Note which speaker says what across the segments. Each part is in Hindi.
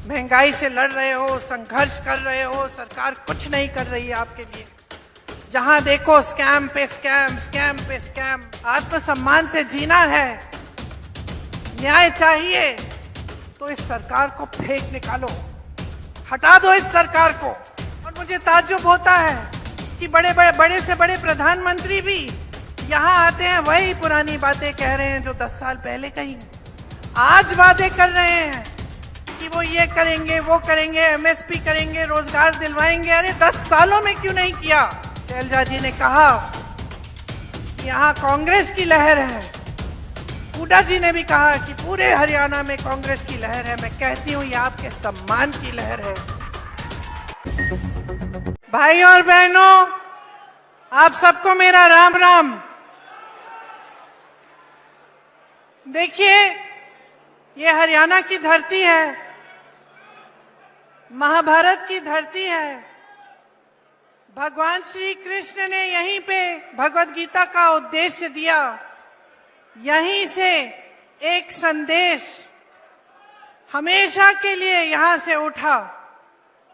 Speaker 1: महंगाई से लड़ रहे हो, संघर्ष कर रहे हो, सरकार कुछ नहीं कर रही है आपके लिए। जहां देखो स्कैम पे स्कैम, स्कैम पे स्कैम। आत्मसम्मान से जीना है, न्याय चाहिए तो इस सरकार को फेंक निकालो, हटा दो इस सरकार को। और मुझे ताज्जुब होता है कि बड़े से बड़े प्रधानमंत्री भी यहाँ आते हैं, वही पुरानी बातें कह रहे हैं जो 10 साल पहले कही। आज वादे कर रहे हैं कि वो ये करेंगे, वो करेंगे, एमएसपी करेंगे, रोजगार दिलवाएंगे। अरे 10 सालों में क्यों नहीं किया? शैलजा जी ने कहा कि यहाँ कांग्रेस की लहर है। हुड्डा जी ने भी कहा कि पूरे हरियाणा में कांग्रेस की लहर है। मैं कहती हूँ ये आपके सम्मान की लहर है। भाई और बहनों, आप सबको मेरा राम राम। देखिए, ये हरियाणा की धरती है, महाभारत की धरती है। भगवान श्री कृष्ण ने यहीं पे भगवत गीता का उद्देश्य दिया। यहीं से एक संदेश हमेशा के लिए यहां से उठा,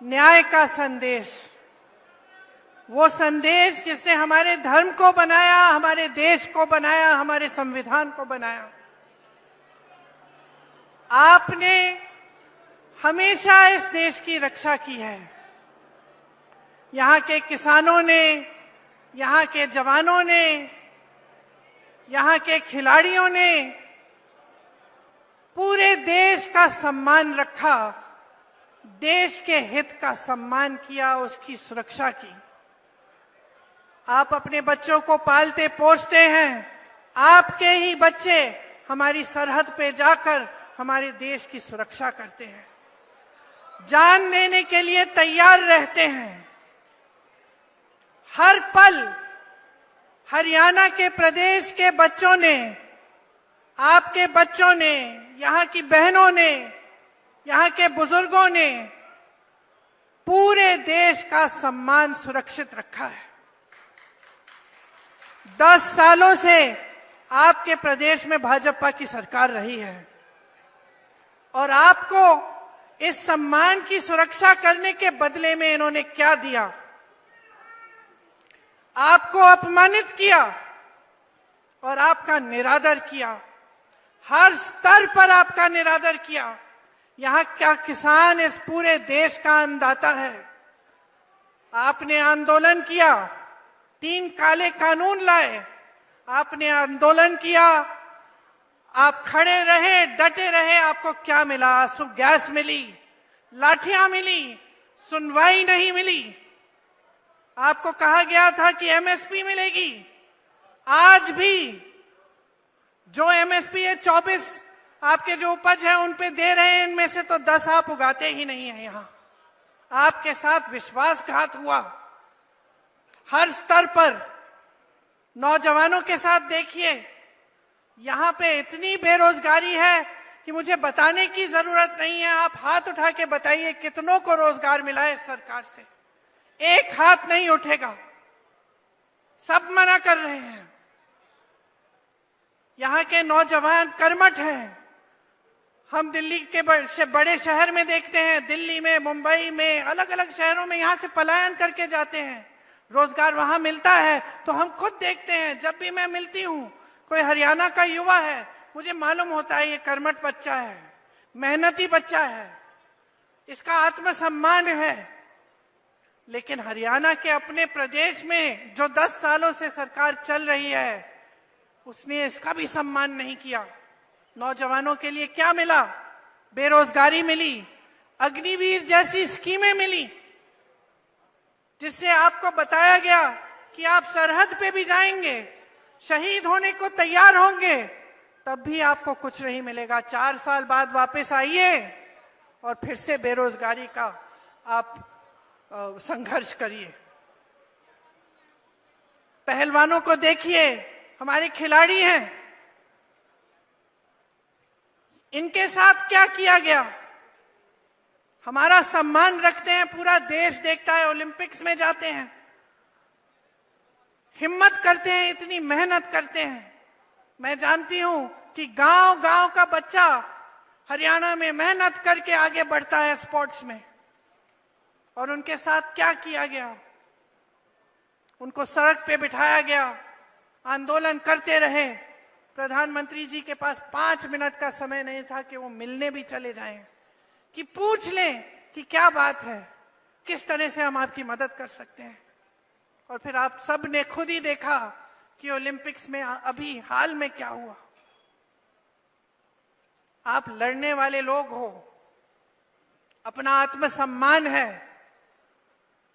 Speaker 1: न्याय का संदेश। वो संदेश जिसने हमारे धर्म को बनाया, हमारे देश को बनाया, हमारे संविधान को बनाया। आपने हमेशा इस देश की रक्षा की है। यहाँ के किसानों ने, यहाँ के जवानों ने, यहाँ के खिलाड़ियों ने पूरे देश का सम्मान रखा, देश के हित का सम्मान किया, उसकी सुरक्षा की। आप अपने बच्चों को पालते पोसते हैं, आपके ही बच्चे हमारी सरहद पे जाकर हमारे देश की सुरक्षा करते हैं, जान देने के लिए तैयार रहते हैं। हर पल हरियाणा के प्रदेश के बच्चों ने, आपके बच्चों ने, यहाँ की बहनों ने, यहाँ के बुजुर्गों ने पूरे देश का सम्मान सुरक्षित रखा है। 10 सालों से आपके प्रदेश में भाजपा की सरकार रही है और आपको इस सम्मान की सुरक्षा करने के बदले में इन्होंने क्या दिया? आपको अपमानित किया और आपका निरादर किया। हर स्तर पर आपका निरादर किया। यहाँ क्या किसान इस पूरे देश का अन्नदाता है। आपने आंदोलन किया, 3 काले कानून लाए, आपने आंदोलन किया, आप खड़े रहे, डटे रहे। आपको क्या मिला? आंसू गैस मिली, लाठियां मिली, सुनवाई नहीं मिली। आपको कहा गया था कि एमएसपी मिलेगी। आज भी जो एमएसपी है 24 आपके जो उपज है उन पे दे रहे हैं, इनमें से तो 10 आप उगाते ही नहीं है। यहां आपके साथ विश्वासघात हुआ हर स्तर पर। नौजवानों के साथ देखिए, यहाँ पे इतनी बेरोजगारी है कि मुझे बताने की जरूरत नहीं है। आप हाथ उठा के बताइए कितनों को रोजगार मिला है इस सरकार से। एक हाथ नहीं उठेगा, सब मना कर रहे हैं। यहाँ के नौजवान कर्मठ हैं। हम दिल्ली के बड़े शहर में देखते हैं, दिल्ली में, मुंबई में, अलग अलग शहरों में यहाँ से पलायन करके जाते हैं। रोजगार वहां मिलता है तो हम खुद देखते हैं। जब भी मैं मिलती हूँ, कोई हरियाणा का युवा है, मुझे मालूम होता है ये कर्मठ बच्चा है, मेहनती बच्चा है, इसका आत्मसम्मान है। लेकिन हरियाणा के अपने प्रदेश में जो 10 सालों से सरकार चल रही है, उसने इसका भी सम्मान नहीं किया। नौजवानों के लिए क्या मिला? बेरोजगारी मिली, अग्निवीर जैसी स्कीमें मिली, जिससे आपको बताया गया कि आप सरहद पे भी जाएंगे, शहीद होने को तैयार होंगे, तब भी आपको कुछ नहीं मिलेगा। 4 साल बाद वापस आइए और फिर से बेरोजगारी का आप संघर्ष करिए। पहलवानों को देखिए, हमारे खिलाड़ी हैं, इनके साथ क्या किया गया? हमारा सम्मान रखते हैं, पूरा देश देखता है, ओलंपिक्स में जाते हैं, हिम्मत करते हैं, इतनी मेहनत करते हैं। मैं जानती हूं कि गांव गांव का बच्चा हरियाणा में मेहनत करके आगे बढ़ता है स्पोर्ट्स में, और उनके साथ क्या किया गया? उनको सड़क पे बिठाया गया, आंदोलन करते रहे। प्रधानमंत्री जी के पास 5 मिनट का समय नहीं था कि वो मिलने भी चले जाएं, कि पूछ लें कि क्या बात है, किस तरह से हम आपकी मदद कर सकते हैं। और फिर आप सब ने खुद ही देखा कि ओलंपिक्स में अभी हाल में क्या हुआ। आप लड़ने वाले लोग हो, अपना आत्मसम्मान है।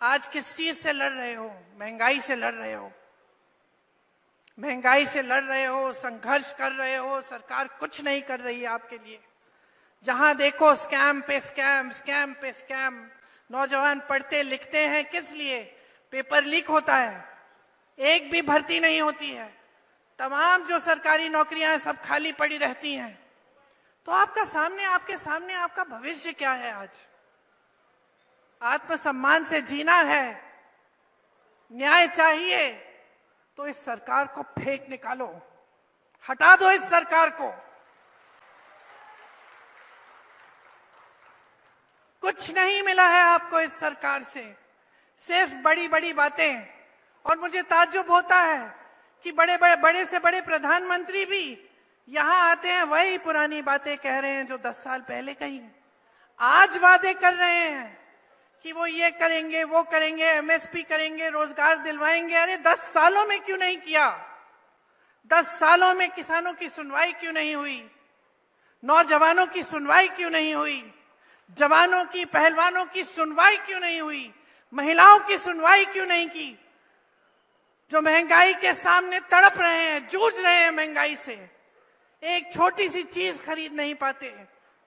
Speaker 1: आज किस चीज से लड़ रहे हो? महंगाई से लड़ रहे हो, महंगाई से लड़ रहे हो, संघर्ष कर रहे हो। सरकार कुछ नहीं कर रही है आपके लिए। जहां देखो स्कैम पे स्कैम, स्कैम पे स्कैम। नौजवान पढ़ते लिखते हैं किस लिए? पेपर लीक होता है, एक भी भर्ती नहीं होती है, तमाम जो सरकारी नौकरियां हैं सब खाली पड़ी रहती हैं। तो आपके सामने आपका भविष्य क्या है? आज आत्मसम्मान से जीना है, न्याय चाहिए, तो इस सरकार को फेंक निकालो, हटा दो इस सरकार को। कुछ नहीं मिला है आपको इस सरकार से, सिर्फ बड़ी बड़ी बातें। और मुझे ताज्जुब होता है कि बड़े से बड़े प्रधानमंत्री भी यहां आते हैं, वही पुरानी बातें कह रहे हैं जो 10 साल पहले कही। आज वादे कर रहे हैं कि वो ये करेंगे, वो करेंगे, एमएसपी करेंगे, रोजगार दिलवाएंगे। अरे 10 सालों में क्यों नहीं किया? 10 सालों में किसानों की सुनवाई क्यों नहीं हुई? नौजवानों की सुनवाई क्यों नहीं हुई? जवानों की, पहलवानों की सुनवाई क्यों नहीं हुई? महिलाओं की सुनवाई क्यों नहीं की? जो महंगाई के सामने तड़प रहे हैं, जूझ रहे हैं महंगाई से, एक छोटी सी चीज खरीद नहीं पाते।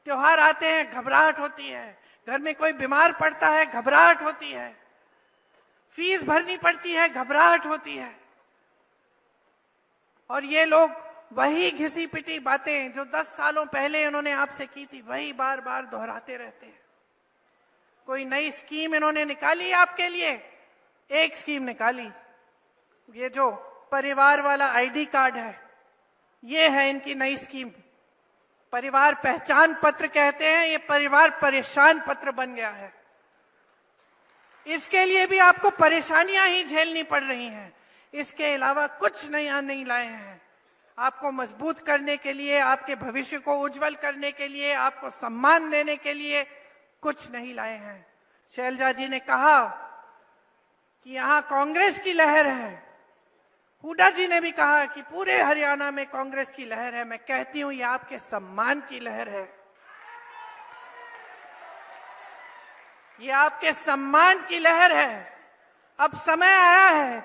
Speaker 1: त्योहार आते हैं, घबराहट होती है। घर में कोई बीमार पड़ता है, घबराहट होती है। फीस भरनी पड़ती है, घबराहट होती है। और ये लोग वही घिसी पिटी बातें जो 10 सालों पहले इन्होंने आपसे की थी, वही बार बार दोहराते रहते हैं। कोई नई स्कीम इन्होंने निकाली आपके लिए? एक स्कीम निकाली, ये जो परिवार वाला आईडी कार्ड है, ये है इनकी नई स्कीम। परिवार पहचान पत्र कहते हैं, ये परिवार परेशान पत्र बन गया है। इसके लिए भी आपको परेशानियां ही झेलनी पड़ रही हैं। इसके अलावा कुछ नया नहीं लाए हैं। आपको मजबूत करने के लिए, आपके भविष्य को उज्जवल करने के लिए, आपको सम्मान देने के लिए कुछ नहीं लाए हैं। शैलजा जी ने कहा कि यहां कांग्रेस की लहर है। हुड्डा जी ने भी कहा कि पूरे हरियाणा में कांग्रेस की लहर है। मैं कहती हूं ये आपके सम्मान की लहर है, ये आपके सम्मान की लहर है। अब समय आया है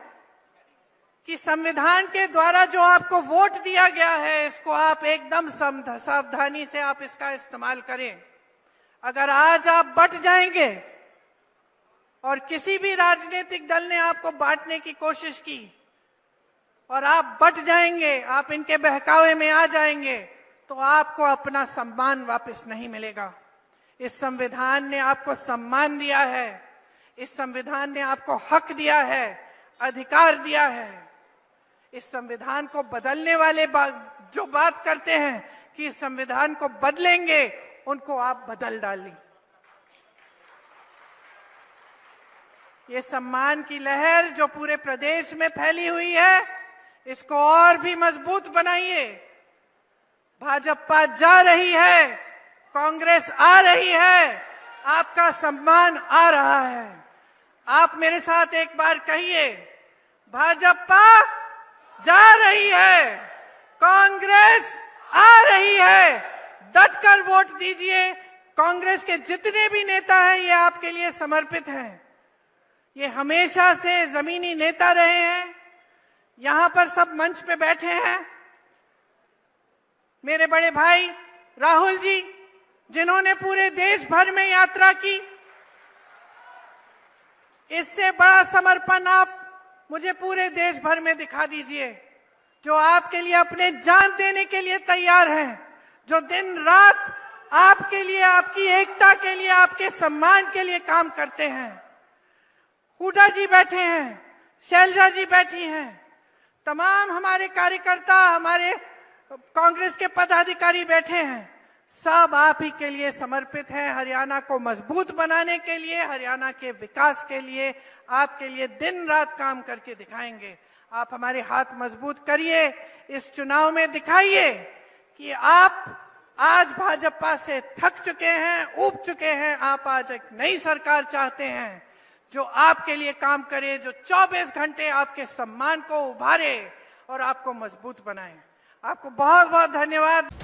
Speaker 1: कि संविधान के द्वारा जो आपको वोट दिया गया है, इसको आप एकदम सावधानी से आप इसका इस्तेमाल करें। अगर आज आप बट जाएंगे और किसी भी राजनीतिक दल ने आपको बांटने की कोशिश की और आप बट जाएंगे, आप इनके बहकावे में आ जाएंगे, तो आपको अपना सम्मान वापस नहीं मिलेगा। इस संविधान ने आपको सम्मान दिया है, इस संविधान ने आपको हक दिया है, अधिकार दिया है। इस संविधान को बदलने वाले जो बात करते हैं कि इस संविधान को बदलेंगे, उनको आप बदल डालें। ये सम्मान की लहर जो पूरे प्रदेश में फैली हुई है, इसको और भी मजबूत बनाइए। भाजपा जा रही है, कांग्रेस आ रही है, आपका सम्मान आ रहा है। आप मेरे साथ एक बार कहिए, भाजपा जा रही है, कांग्रेस आ रही है। डटकर वोट दीजिए। कांग्रेस के जितने भी नेता हैं, ये आपके लिए समर्पित हैं। ये हमेशा से जमीनी नेता रहे हैं। यहां पर सब मंच पे बैठे हैं मेरे बड़े भाई राहुल जी, जिन्होंने पूरे देश भर में यात्रा की। इससे बड़ा समर्पण आप मुझे पूरे देश भर में दिखा दीजिए, जो आपके लिए अपने जान देने के लिए तैयार हैं, जो दिन रात आपके लिए, आपकी एकता के लिए, आपके सम्मान के लिए काम करते हैं। हुड्डा जी बैठे हैं, शैलजा जी बैठी हैं, तमाम हमारे कार्यकर्ता, हमारे कांग्रेस के पदाधिकारी बैठे हैं। सब आप ही के लिए समर्पित हैं। हरियाणा को मजबूत बनाने के लिए, हरियाणा के विकास के लिए, आपके लिए दिन रात काम करके दिखाएंगे। आप हमारे हाथ मजबूत करिए, इस चुनाव में दिखाइए कि आप आज भाजपा से थक चुके हैं, ऊब चुके हैं। आप आज एक नई सरकार चाहते हैं जो आपके लिए काम करे, जो 24 घंटे आपके सम्मान को उभारे और आपको मजबूत बनाए। आपको बहुत बहुत धन्यवाद।